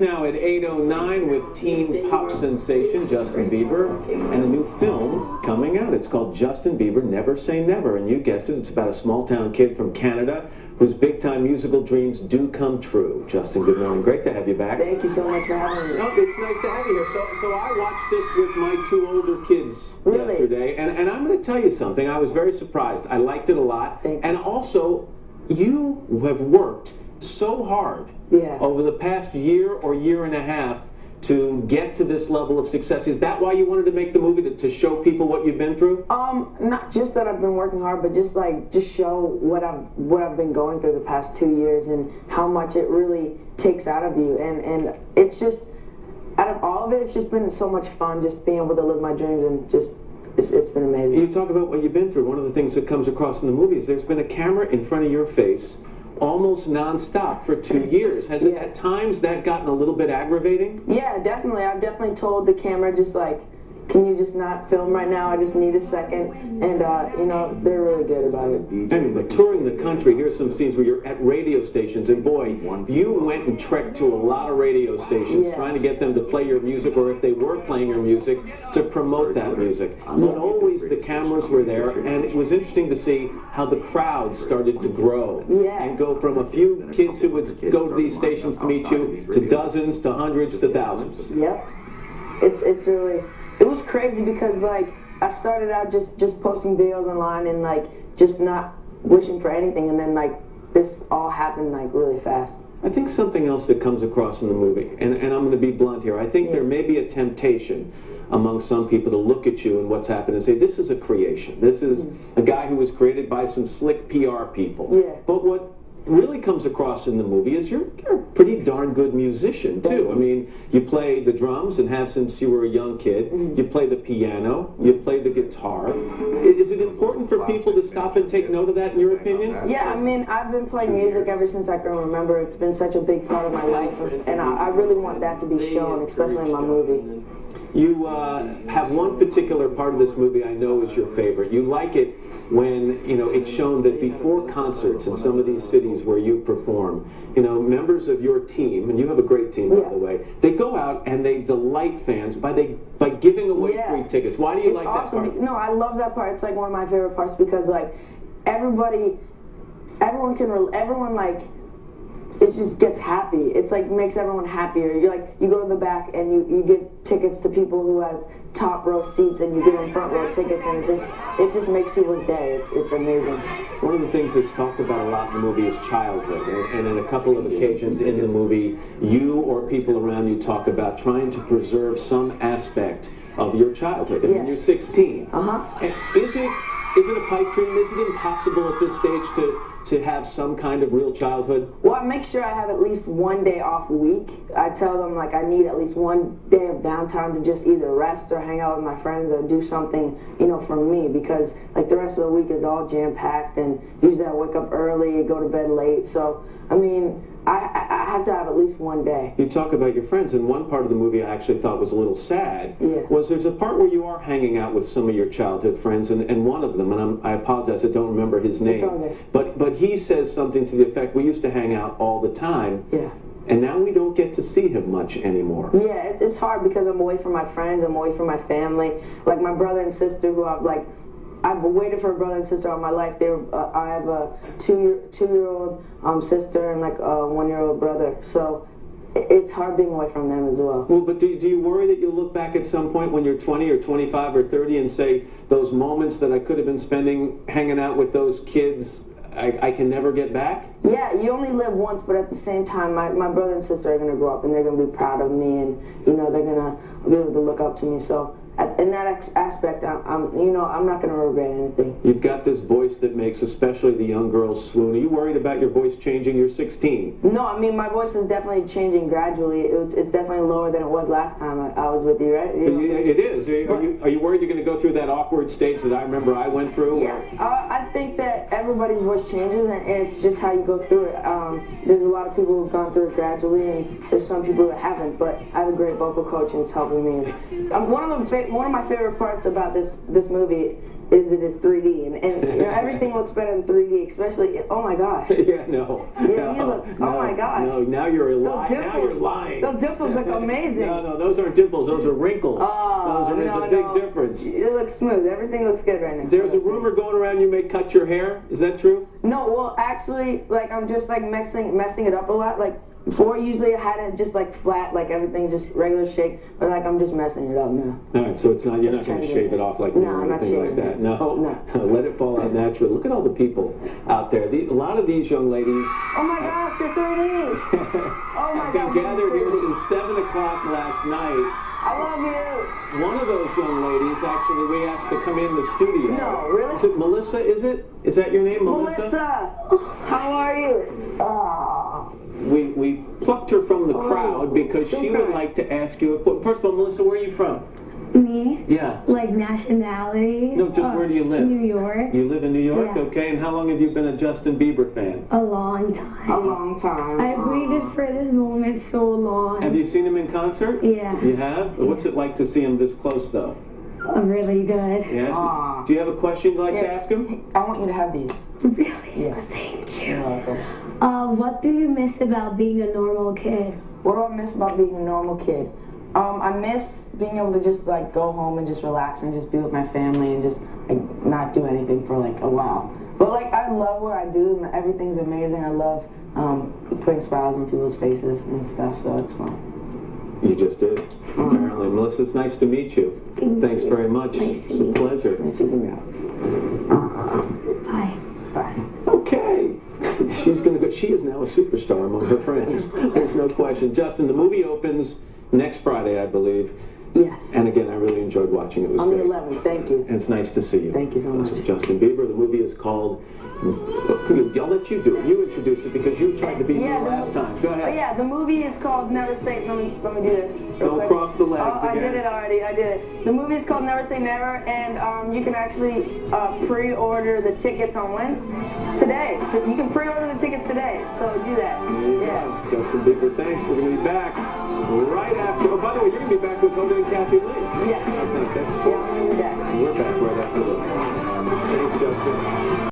back now at 8:09 with teen pop sensation Justin Bieber and a new film coming out. It's called Justin Bieber Never Say Never, and you guessed it, it's about a small-town kid from Canada whose big-time musical dreams do come true. Justin, good morning. Great to have you back. Thank you so much for having me. Oh, it's nice to have you here. So I watched this with my two older kids yesterday, and I'm going to tell you something. I was very surprised. I liked it a lot. Thank you. And also, you have worked so hard over the past year or year and a half to get to this level of success. Is that why you wanted to make the movie, to show people what you've been through? Not just that I've been working hard, but just show what I've been going through the past 2 years and how much it really takes out of you. And it's just, out of all of it, it's just been so much fun just being able to live my dreams, and just it's been amazing. You talk about what you've been through. One of the things that comes across in the movie is there's been a camera in front of your face almost non-stop for 2 years. Has it at times that gotten a little bit aggravating? Yeah, definitely. I've definitely told the camera, just like, can you just not film right now? I just need a second. And, you know, they're really good about it. I mean, but touring the country, here's some scenes where you're at radio stations, and boy, you went and trekked to a lot of radio stations trying to get them to play your music, or if they were playing your music, to promote that music. But always the cameras were there, and it was interesting to see how the crowd started to grow and go from a few kids who would go to these stations to meet you to dozens, to hundreds, to thousands. Yep. It's really... It was crazy because, like, I started out just posting videos online and, like, just not wishing for anything, and then, like, this all happened, like, really fast. I think something else that comes across in the movie, and I'm going to be blunt here, I think there may be a temptation among some people to look at you and what's happened and say, this is a creation. This is a guy who was created by some slick PR people. But what really comes across in the movie is you're a pretty darn good musician too. I mean, you play the drums and have since you were a young kid. You play the piano, you play the guitar. Is it important for people to stop and take note of that, in your opinion? Yeah, I mean, I've been playing music ever since I can remember. It's been such a big part of my life, and I really want that to be shown, especially in my movie. You have one particular part of this movie I know is your favorite. You like it when, you know, it's shown that before concerts in some of these cities where you perform, you know, members of your team, and you have a great team, by the way, they go out and they delight fans by giving away free tickets. Why do you like that part? No, I love that part. It's like one of my favorite parts because, like, everyone like, it just gets happy. It's like makes everyone happier. You're like, you go to the back and you give tickets to people who have top row seats, and you give them front row tickets, and it just makes people's day. It's amazing. One of the things that's talked about a lot in the movie is childhood, and on a couple of occasions in the movie, you or people around you talk about trying to preserve some aspect of your childhood. And when you're 16, is it a pipe dream? Is it impossible at this stage to have some kind of real childhood? Well, I make sure I have at least one day off a week. I tell them, like, I need at least one day of downtime to just either rest or hang out with my friends or do something, you know, for me, because, like, the rest of the week is all jam-packed, and usually I wake up early, go to bed late. So, I mean, I have to have at least one day. You talk about your friends, and one part of the movie I actually thought was a little sad, was there's a part where you are hanging out with some of your childhood friends, and one of them, and I apologize, I don't remember his name, but he says something to the effect, we used to hang out all the time, and now we don't get to see him much anymore. Yeah, it's hard because I'm away from my friends, I'm away from my family, like my brother and sister who I've waited for a brother and sister all my life. I have a two-year-old sister and like a one-year-old brother. So it's hard being away from them as well. Well, but do you worry that you'll look back at some point when you're 20 or 25 or 30 and say, those moments that I could have been spending hanging out with those kids, I can never get back? Yeah, you only live once, but at the same time, my brother and sister are going to grow up and they're going to be proud of me, and, you know, they're going to be able to look up to me. So in that aspect, I'm not going to regret anything. You've got this voice that makes especially the young girls swoon. Are you worried about your voice changing? You're 16. No, I mean, my voice is definitely changing gradually. It's definitely lower than it was last time I was with you, right? It is. Are you worried you're going to go through that awkward stage that I remember I went through? Yeah, I think that everybody's voice changes, and it's just how you go through it. There's a lot of people who've gone through it gradually, and there's some people that haven't, but I have a great vocal coach, and it's helping me. One of my favorite parts about this movie is it is 3D, and you know, everything looks better in 3D, especially. Oh my gosh. Yeah, no. Yeah, you look. Oh my gosh. No, now you're lying. Those Now you're lying. Those dimples look amazing. No, those aren't dimples. Those are wrinkles. Oh, There's a big difference. It looks smooth. Everything looks good right now. There's a rumor going around you may cut your hair. Is that true? No, well, actually, like I'm just like messing it up a lot. Like before, usually I had it just like flat, like everything just regular shape. But like I'm just messing it up now. All right, so it's not you're not going to shave it off like me or anything like that. No. Let it fall out naturally. Look at all the people out there. A lot of these young ladies. Oh my gosh, you're 3D. Oh my have been gathered here since 7 o'clock last night. I love you. One of those young ladies, actually, we asked to come in the studio. No, really? Is it Melissa, is it? Is that your name, Melissa? Melissa, how are you? Oh. We plucked her from the crowd because she would like to ask you, first of all, Melissa, where are you from? Me? Yeah. Like nationality? No, just where do you live? New York. You live in New York? Yeah. Okay, and how long have you been a Justin Bieber fan? A long time. A long time. I've waited for this moment so long. Have you seen him in concert? Yeah. You have? What's it like to see him this close, though? Really good. Yes? Do you have a question you'd like to ask him? I want you to have these. Really? Yeah. Thank you. You're welcome. What do you miss about being a normal kid? What do I miss about being a normal kid? I miss being able to just like go home and just relax and just be with my family and just like not do anything for like a while. But like I love what I do and everything's amazing. I love putting smiles on people's faces and stuff, so it's fun. You just did. Apparently. Melissa, it's nice to meet you. Thanks very much. Nice to it's a meet pleasure. Bye. Bye. Okay. She's gonna go. She is now a superstar among her friends. There's no question. Justin, the movie opens next Friday, I believe. Yes. And again, I really enjoyed watching it. It was On the great. 11th. Thank you. And it's nice to see you. Thank you so much. This is Justin Bieber. The movie is called. I'll let you do it. You introduce it because you tried to be here last time. Go ahead. Oh yeah, the movie is called Never Say. Let me do this. Don't cross the legs I again. did it already. I did it. The movie is called Never Say Never, and you can actually pre-order the tickets on when? Today. So you can pre-order the tickets today. So do that. Yeah. Justin Bieber, thanks. We're going to be back right after. Oh, by the way, you're going to be back with Hoda and Kathy Lee. Yes. I think that's Yeah, I'm going to be back. We're back right after this. Thanks, Justin.